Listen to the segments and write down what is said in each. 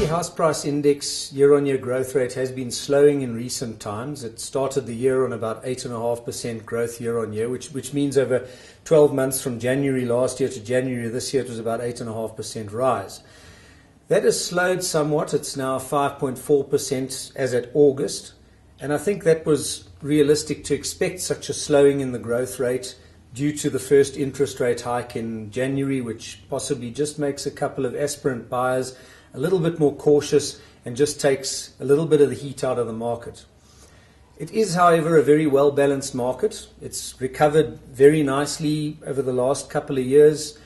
FNB house price index year-on-year growth rate has been slowing in recent times. It started the year on about 8.5% growth year-on-year, which means over 12 months from January last year to January this year, it was about 8.5% rise. That has slowed somewhat. It's now 5.4% as at August. And I think that was realistic to expect such a slowing in the growth rate due to the first interest rate hike in January, which possibly just makes a couple of aspirant buyers a little bit more cautious and just takes a little bit of the heat out of the market. It is, however, a very well-balanced market. It's recovered very nicely over the last couple of years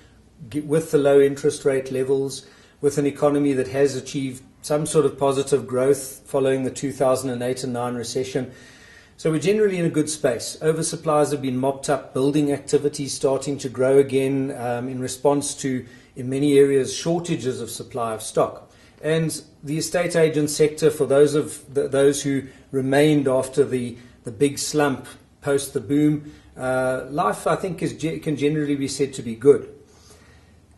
with the low interest rate levels, with an economy that has achieved some sort of positive growth following the 2008 and 9 recession. So we're generally in a good space. Oversupplies have been mopped up, building activity starting to grow again in response to, in many areas, shortages of supply of stock. And the estate agent sector, for those who remained after the big slump post the boom, life I think can generally be said to be good.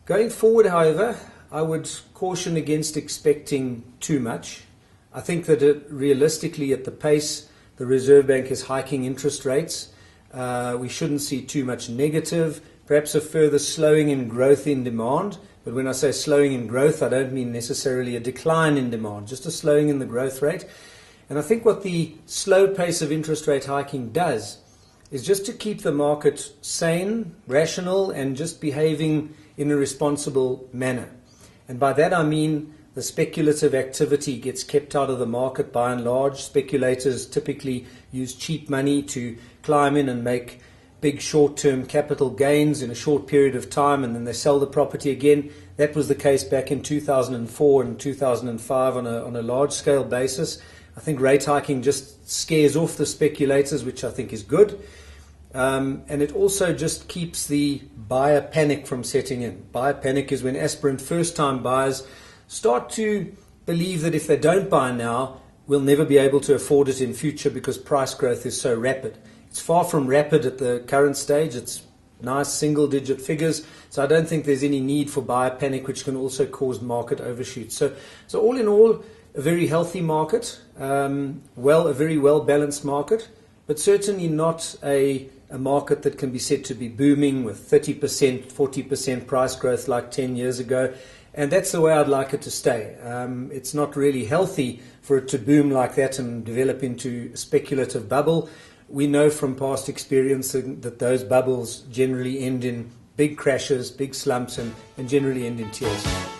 Going forward, however, I would caution against expecting too much. I think that realistically, at the pace the Reserve Bank is hiking interest rates, we shouldn't see too much negative, perhaps a further slowing in growth in demand. But when I say slowing in growth, I don't mean necessarily a decline in demand, just a slowing in the growth rate. And I think what the slow pace of interest rate hiking does is just to keep the market sane, rational, and just behaving in a responsible manner. And by that I mean the speculative activity gets kept out of the market by and large. Speculators typically use cheap money to climb in and make big short-term capital gains in a short period of time, and then they sell the property again. That was the case back in 2004 and 2005 on a large-scale basis. I think rate hiking just scares off the speculators, which I think is good. And it also just keeps the buyer panic from setting in. Buyer panic is when aspirant first-time buyers start to believe that if they don't buy now, we'll never be able to afford it in future because price growth is so rapid. It's far from rapid at the current stage. It's nice single-digit figures. So I don't think there's any need for buyer panic, which can also cause market overshoots. So all in all, a very healthy market, a very well-balanced market, but certainly not a market that can be said to be booming with 30%, 40% price growth like 10 years ago. And that's the way I'd like it to stay. It's not really healthy for it to boom like that and develop into a speculative bubble. We know from past experience that those bubbles generally end in big crashes, big slumps, and generally end in tears.